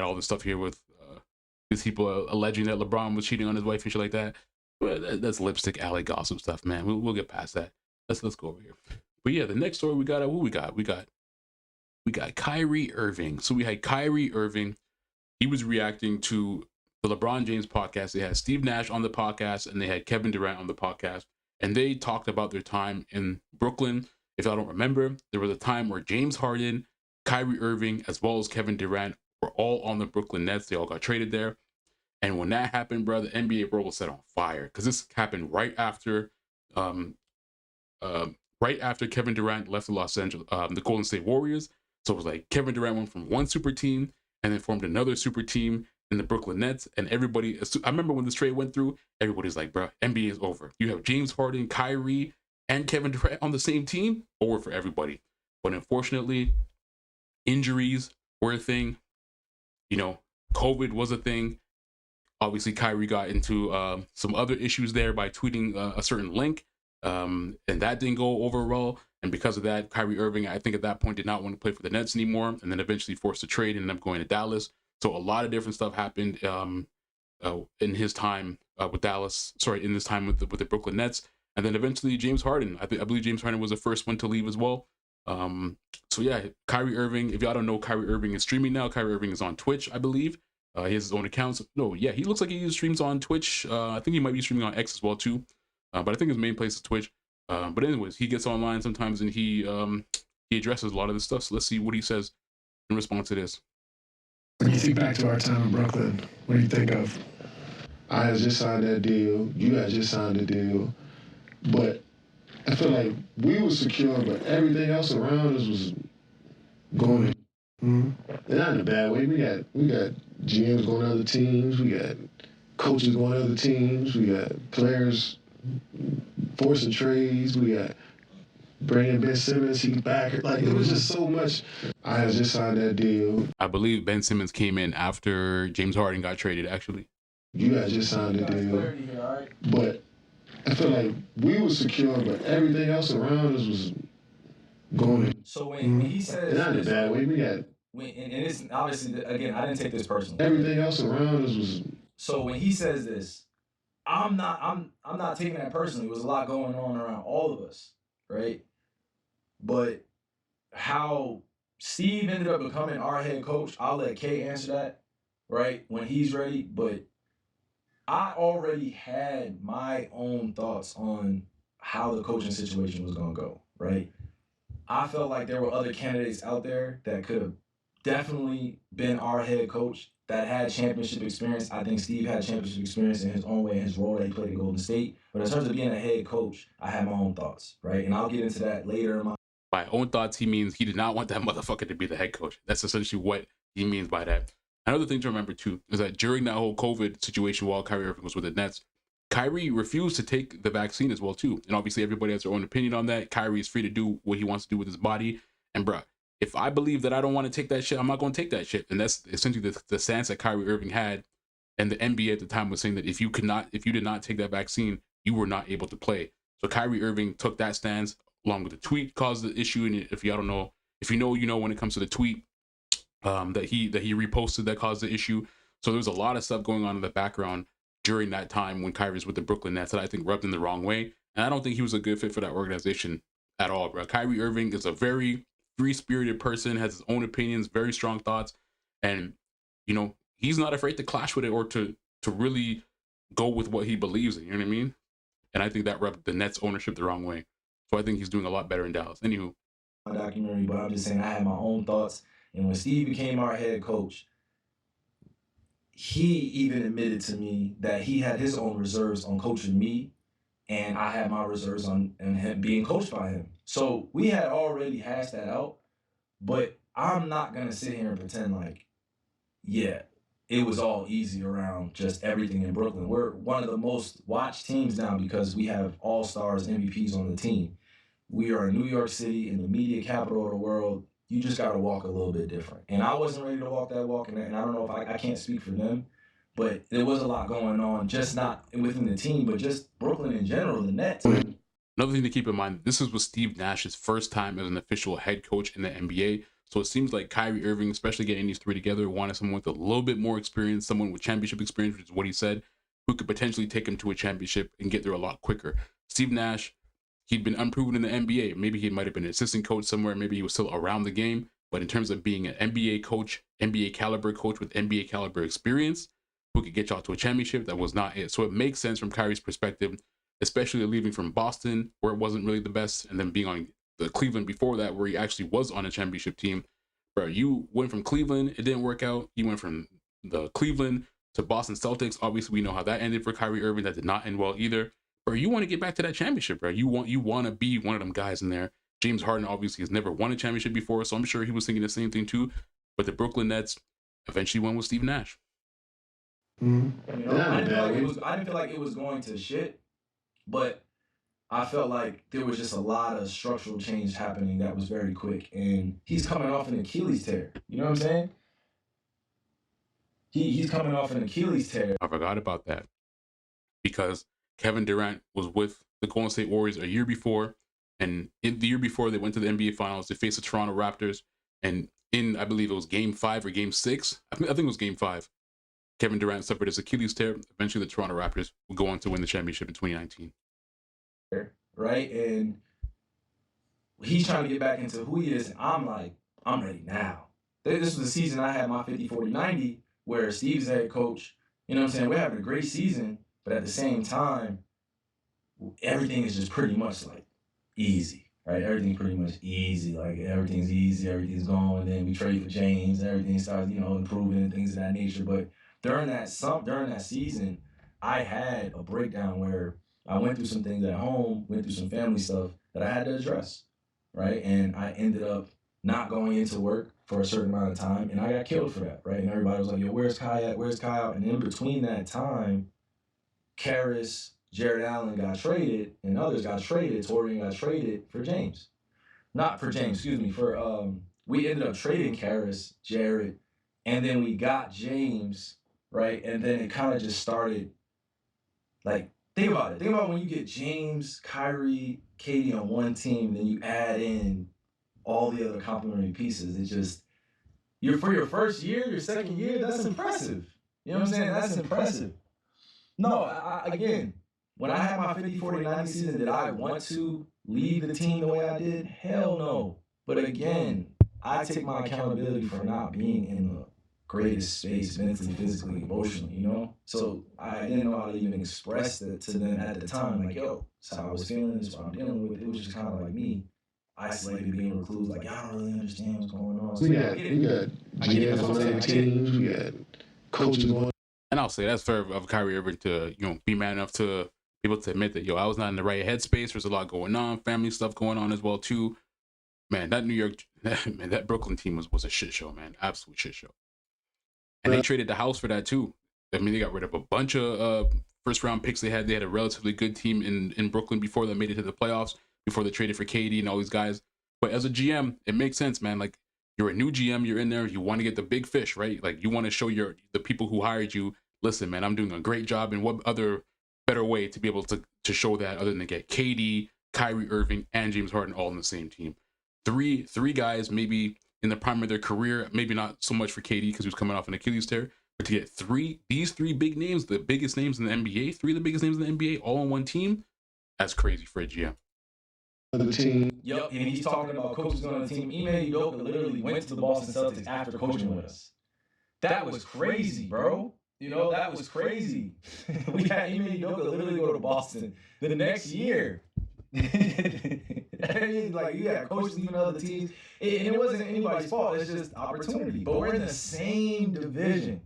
all this stuff here with these people alleging that LeBron was cheating on his wife and shit like that. But that's lipstick alley gossip stuff, man. We'll get past that. Let's go over here. But yeah, the next story we got. Who we got? We got Kyrie Irving. So we had Kyrie Irving. He was reacting to the LeBron James podcast. They had Steve Nash on the podcast, and they had Kevin Durant on the podcast, and they talked about their time in Brooklyn. If y'all don't remember, there was a time where James Harden, Kyrie Irving, as well as Kevin Durant were all on the Brooklyn Nets. They all got traded there. And when that happened, bro, the NBA world was set on fire because this happened right after Kevin Durant left the Golden State Warriors. So it was like Kevin Durant went from one super team and then formed another super team in the Brooklyn Nets. And everybody, I remember when this trade went through, everybody's like, bro, NBA is over. You have James Harden, Kyrie, and Kevin Durant on the same team, over for everybody. But unfortunately, injuries were a thing. You know, COVID was a thing. Obviously, Kyrie got into some other issues there by tweeting a certain link, and that didn't go over well. And because of that, Kyrie Irving, I think at that point, did not want to play for the Nets anymore, and then eventually forced a trade and ended up going to Dallas. So a lot of different stuff happened in his time with Dallas. Sorry, in this time with the Brooklyn Nets, and then eventually James Harden. I believe James Harden was the first one to leave as well. So yeah, Kyrie Irving. If y'all don't know, Kyrie Irving is streaming now. Kyrie Irving is on Twitch, I believe. He has his own accounts. No, yeah, he looks like he streams on Twitch. I think he might be streaming on X as well too. But I think his main place is Twitch. But anyways, he gets online sometimes and he addresses a lot of this stuff. So let's see what he says in response to this. When you think back to our time in Brooklyn, what do you think of? I had just signed that deal. You had just signed a deal. But I feel like we were secure, but everything else around us was going. And not in a bad way. We got GMs going to other teams. We got coaches going to other teams. We got players forcing trades. We got bringing Ben Simmons. He's back. Like, it was just so much. I had just signed that deal. I believe Ben Simmons came in after James Harden got traded, actually. You had just signed a deal. But I feel like we were secure, but everything else around us was going. So when he says, not in a bad way, we got. And it's obviously, again, I didn't take this personally. Everything else around us was. So when he says this, I'm not taking that personally. There was a lot going on around all of us, right? But how Steve ended up becoming our head coach, I'll let Kay answer that, right, when he's ready. But I already had my own thoughts on how the coaching situation was going to go, right? I felt like there were other candidates out there that could have definitely been our head coach that had championship experience. I think Steve had championship experience in his own way, in his role that he played at Golden State. But in terms of being a head coach, I had my own thoughts, right? And I'll get into that later in my... By own thoughts, he means he did not want that motherfucker to be the head coach. That's essentially what he means by that. Another thing to remember, too, is that during that whole COVID situation while Kyrie Irving was with the Nets, Kyrie refused to take the vaccine as well, too. And obviously, everybody has their own opinion on that. Kyrie is free to do what he wants to do with his body. And, bruh, if I believe that I don't want to take that shit, I'm not going to take that shit. And that's essentially the stance that Kyrie Irving had. And the NBA at the time was saying that if you did not take that vaccine, you were not able to play. So Kyrie Irving took that stance along with the tweet caused the issue. And if y'all don't know, if you know, you know, when it comes to the tweet that he reposted that caused the issue. So there's a lot of stuff going on in the background during that time when Kyrie was with the Brooklyn Nets that I think rubbed him the wrong way. And I don't think he was a good fit for that organization at all, bro. Kyrie Irving is a very free-spirited person, has his own opinions, very strong thoughts. And, you know, he's not afraid to clash with it or to really go with what he believes in, you know what I mean? And I think that rubbed the Nets ownership the wrong way. So I think he's doing a lot better in Dallas. Anywho. My documentary, but I'm just saying I had my own thoughts. And when Steve became our head coach, he even admitted to me that he had his own reserves on coaching me, and I had my reserves on him being coached by him. So we had already hashed that out, but I'm not going to sit here and pretend like, yeah, it was all easy around just everything in Brooklyn. We're one of the most watched teams now because we have all-stars, MVPs on the team. We are in New York City, in the media capital of the world. You just got to walk a little bit different. And I wasn't ready to walk that walk, and I don't know if I can't speak for them, but there was a lot going on, just not within the team, but just Brooklyn in general, the Nets. Another thing to keep in mind, this was Steve Nash's first time as an official head coach in the NBA. So it seems like Kyrie Irving, especially getting these three together, wanted someone with a little bit more experience, someone with championship experience, which is what he said, who could potentially take him to a championship and get there a lot quicker. Steve Nash, he'd been unproven in the NBA. Maybe he might have been an assistant coach somewhere. Maybe he was still around the game. But in terms of being an NBA coach, NBA caliber coach with NBA caliber experience, who could get y'all to a championship, that was not it. So it makes sense from Kyrie's perspective, especially leaving from Boston, where it wasn't really the best, and then being on the Cleveland before that, where he actually was on a championship team. Bro, you went from Cleveland, it didn't work out. You went from the Cleveland to Boston Celtics. Obviously, we know how that ended for Kyrie Irving. That did not end well either. Bro, you want to get back to that championship, bro. You want to be one of them guys in there. James Harden obviously has never won a championship before, so I'm sure he was thinking the same thing too. But the Brooklyn Nets eventually went with Steve Nash. Mm-hmm. You know, I didn't feel like it was going to shit, but I felt like there was just a lot of structural change happening that was very quick, and he's coming off an Achilles tear. You know what I'm saying? He's coming off an Achilles tear. I forgot about that because Kevin Durant was with the Golden State Warriors a year before, and in the year before they went to the NBA Finals, they faced the Toronto Raptors, and in, I believe it was Game 5 or Game 6, I think it was Game 5, Kevin Durant suffered his Achilles tear. Eventually, the Toronto Raptors would go on to win the championship in 2019. Right? And he's trying to get back into who he is, and I'm like, I'm ready now. This was the season I had my 50-40-90, where Steve's head coach, you know what I'm saying, we're having a great season, but at the same time, everything is just pretty much like easy, right? Everything's pretty much easy. Like everything's easy, everything's going. Then we trade for James, everything starts, improving and things of that nature. But during that season, I had a breakdown where I went through some things at home, went through some family stuff that I had to address, right? And I ended up not going into work for a certain amount of time, and I got killed for that, right? And everybody was like, yo, where's Kai at? Where's Kai out? And in between that time, Karras, Jared Allen got traded, and others got traded. Torian got traded for James. Not for James, excuse me. We ended up trading Karras, Jared, and then we got James, right? And then it kind of just started, like, think about it. Think about when you get James, Kyrie, KD on one team, then you add in all the other complementary pieces. It's just, for your first year, your second year, that's impressive. You know what I'm saying? That's impressive. No, again, when I had my 50-40-90 season, did I want to lead the team the way I did? Hell no. But again, I take my accountability for not being in the greatest space mentally, physically, emotionally, So I didn't know how to even express that to them at the time. Like, yo, that's how I was feeling, that's what I'm dealing with. It was just kind of like me, isolated, being recluse, like, y'all don't really understand what's going on. So We got GMs on the team, we got coaches going. And I'll say that's fair of Kyrie Irving to, be man enough to be able to admit that, I was not in the right headspace. There's a lot going on, family stuff going on as well too. Man, that Brooklyn team was a shit show, man. Absolute shit show. And they traded the house for that too. I mean, they got rid of a bunch of first round picks they had. They had a relatively good team in Brooklyn before they made it to the playoffs, before they traded for KD and all these guys. But as a GM, it makes sense, man. Like, you're a new GM, you're in there, you want to get the big fish, right? Like, you want to show the people who hired you, listen, man, I'm doing a great job. And what other better way to be able to show that other than to get KD, Kyrie Irving, and James Harden all on the same team? Three guys maybe in the prime of their career, maybe not so much for KD because he was coming off an Achilles tear, but to get these three big names, the biggest names in the NBA, three of the biggest names in the NBA, all on one team, that's crazy for a GM. The team. Yep, and he's talking about coaches on the team. Ime Udoka literally went to the Boston Celtics after coaching with us. That was crazy, bro. That was crazy. We had Ime Udoka literally go to Boston the next year. Like, you got coaches leaving other teams, and it wasn't anybody's fault. It's just opportunity. But we're in the same division.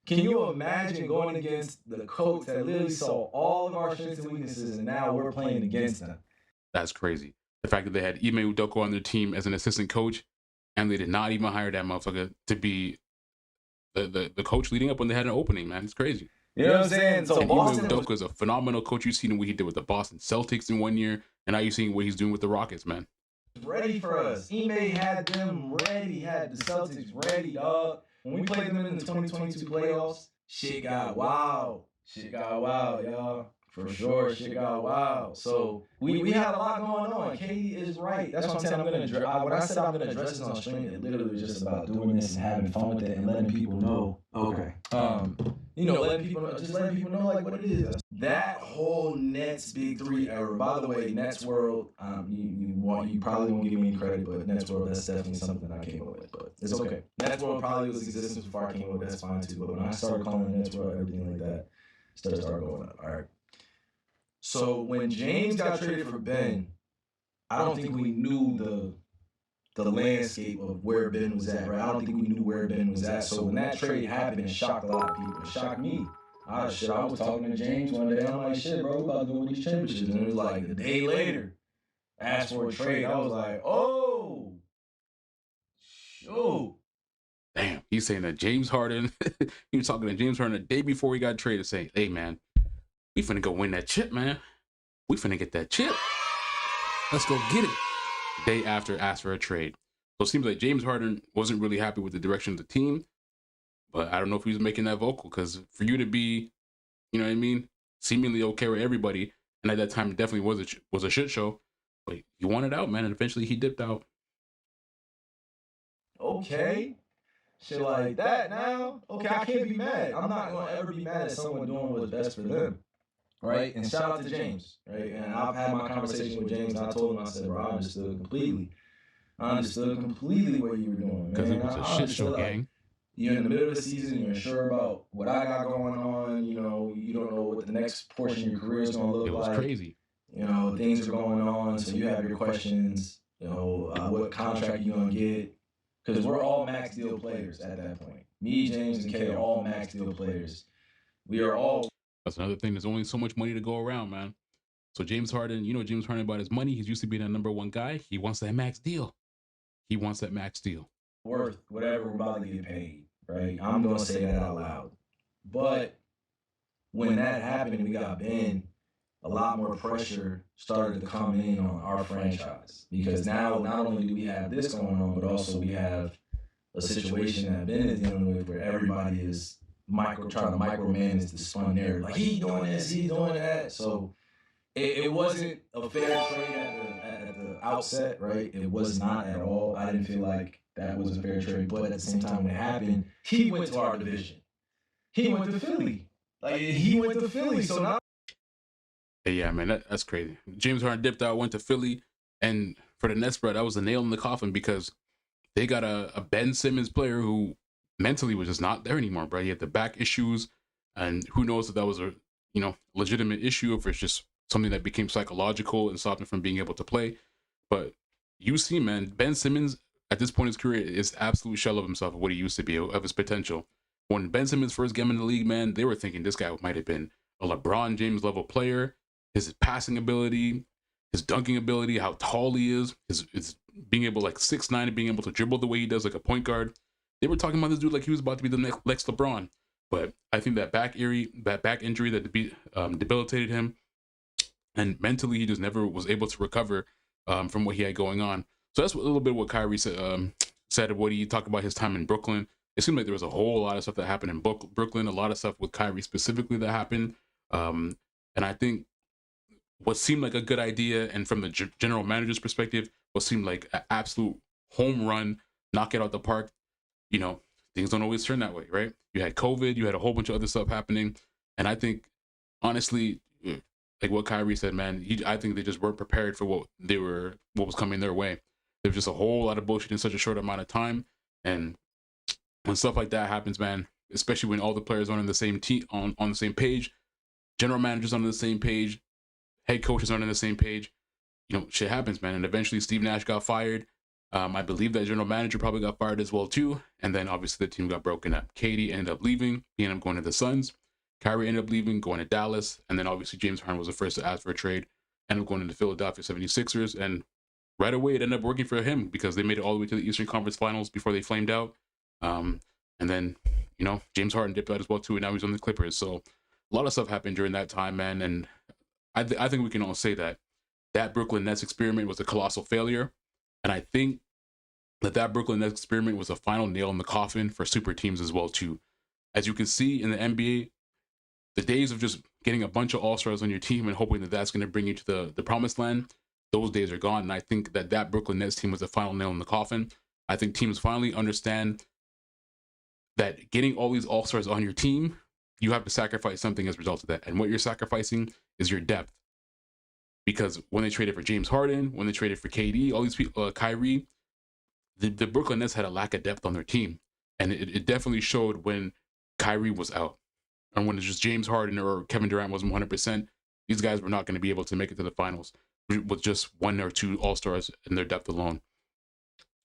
Can you imagine going against the coach that literally saw all of our strengths and weaknesses, and now we're playing against them? That's crazy. The fact that they had Ime Udoka on their team as an assistant coach, and they did not even hire that motherfucker to be the coach leading up when they had an opening, man. It's crazy. You know what I'm saying? So Ime Udoka is a phenomenal coach. You've seen what he did with the Boston Celtics in 1 year, and now you're seeing what he's doing with the Rockets, man. Ready for us. Ime had them ready. Had the Celtics ready, dog. When we played them in the 2022 playoffs, shit got wild. Y'all. For sure, shit got wild. So we had a lot going on. Katie is right. That's what I'm saying. When I said I'm gonna address this on stream, it literally was just about doing this and having fun with it and letting people know. Okay. Letting people know, just letting people know like what it is. That whole Nets Big Three era. By the way, Nets World. You probably won't give me any credit, but Nets World, that's definitely something I came up with. But it's okay. Nets World probably was existence before I came up with. That's fine too. But when I started calling it Nets World, everything like that started going up. All right. So when James got traded for Ben, I don't think we knew the landscape of where Ben was at, right? I don't think we knew where Ben was at. So when that trade happened, it shocked a lot of people. It shocked me. I was talking to James one day. I'm like, shit, bro, we about to win these championships. And it was like a day later, asked for a trade. I was like, oh, shoot. Damn, he's saying that James Harden, he was talking to James Harden the day before he got traded, saying, hey, man, we finna go win that chip, man. We finna get that chip. Let's go get it. Day after, asked for a trade. So it seems like James Harden wasn't really happy with the direction of the team. But I don't know if he was making that vocal, because for you to be, you know what I mean, seemingly okay with everybody, and at that time it definitely was a shit show, but he wanted out, man, and eventually he dipped out. Okay. Shit like that now. Okay, I can't be mad. I'm not going to ever be mad at someone doing what's best for them. Right? And shout out to James. Right? And I've had my conversation with James, and I told him, I said, bro, I understood completely what you were doing, man. Because it was a shit show, gang. You're in the middle of the season, you're unsure about what I got going on, you don't know what the next portion of your career is going to look like. It was crazy. Things are going on, so you have your questions, what contract you going to get. Because we're all max deal players at that point. Me, James, and Kay are all max deal players. We are all. That's another thing. There's only so much money to go around, man. So James Harden, James Harden about his money. He's used to being a number one guy. He wants that max deal. Worth whatever we're about to get paid, right? I'm going to say that out loud. But when that happened and we got Ben, a lot more pressure started to come in on our franchise. Because now, not only do we have this going on, but also we have a situation that Ben is dealing with where everybody is trying to micromanage the spun narrative. Like, he's doing this, he's doing that. So it wasn't a fair trade at the outset, right? It was not at all. I didn't feel like that was a fair trade. But at the same time, when it happened, he went to our division. He went to Philly. So now. Yeah, man, that's crazy. James Harden dipped out, went to Philly, and for the Nets, bro, that was a nail in the coffin because they got a Ben Simmons player who mentally was just not there anymore, bro. He had the back issues, and who knows if that was a legitimate issue, if it's just something that became psychological and stopped him from being able to play. But you see, man, Ben Simmons at this point in his career is absolute shell of himself of what he used to be, of his potential. When Ben Simmons first came in the league, man, they were thinking this guy might have been a LeBron James level player. His passing ability, his dunking ability, how tall he is, his being able, like 6'9", and being able to dribble the way he does like a point guard. They were talking about this dude like he was about to be the next LeBron. But I think that back injury that debilitated him, and mentally he just never was able to recover from what he had going on. So that's a little bit what Kyrie said of what he talked about his time in Brooklyn. It seemed like there was a whole lot of stuff that happened in Brooklyn, a lot of stuff with Kyrie specifically that happened. And I think what seemed like a good idea, and from the general manager's perspective, what seemed like an absolute home run, knock it out the park, things don't always turn that way, right? You had COVID, you had a whole bunch of other stuff happening, and I think, honestly, like what Kyrie said, man, I think they just weren't prepared for what was coming their way. There was just a whole lot of bullshit in such a short amount of time, and when stuff like that happens, man, especially when all the players are on the same team, on the same page, general managers on the same page, head coaches aren't on the same page, shit happens, man. And eventually Steve Nash got fired. I believe that general manager probably got fired as well too. And then obviously the team got broken up. KD ended up leaving. He ended up going to the Suns. Kyrie ended up leaving, going to Dallas. And then obviously James Harden was the first to ask for a trade. Ended up going to the Philadelphia 76ers. And right away it ended up working for him because they made it all the way to the Eastern Conference Finals before they flamed out. And then, James Harden dipped out as well too. And now he's on the Clippers. So a lot of stuff happened during that time, man. And I think we can all say that Brooklyn Nets experiment was a colossal failure. And I think that Brooklyn Nets experiment was a final nail in the coffin for super teams as well too. As you can see in the NBA, the days of just getting a bunch of all-stars on your team and hoping that that's going to bring you to the promised land, those days are gone. And I think that Brooklyn Nets team was the final nail in the coffin. I think teams finally understand that getting all these all-stars on your team, you have to sacrifice something as a result of that. And what you're sacrificing is your depth. Because when they traded for James Harden, when they traded for KD, all these people, Kyrie, the Brooklyn Nets had a lack of depth on their team. And it definitely showed when Kyrie was out. And when it's just James Harden or Kevin Durant wasn't 100%, these guys were not going to be able to make it to the finals with just one or two all-stars in their depth alone.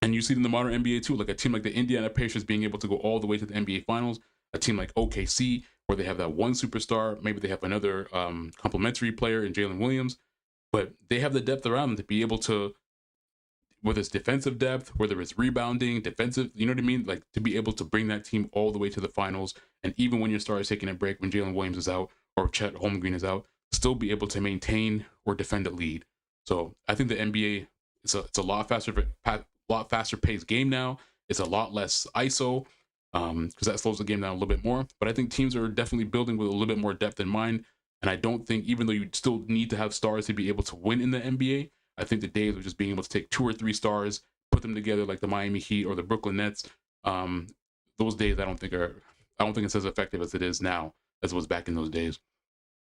And you see it in the modern NBA too, like a team like the Indiana Pacers being able to go all the way to the NBA Finals, a team like OKC, where they have that one superstar, maybe they have another complementary player in Jalen Williams, but they have the depth around them to be able to, whether it's defensive depth, whether it's rebounding, defensive, you know what I mean? Like to be able to bring that team all the way to the finals. And even when your star is taking a break, when Jalen Williams is out or Chet Holmgren is out, still be able to maintain or defend a lead. So I think the NBA, it's a lot faster paced game now. It's a lot less ISO because that slows the game down a little bit more. But I think teams are definitely building with a little bit more depth in mind. And I don't think, even though you still need to have stars to be able to win in the NBA, I think the days of just being able to take 2 or 3 stars, put them together like the Miami Heat or the Brooklyn Nets, those days I don't think it's as effective as it is now as it was back in those days.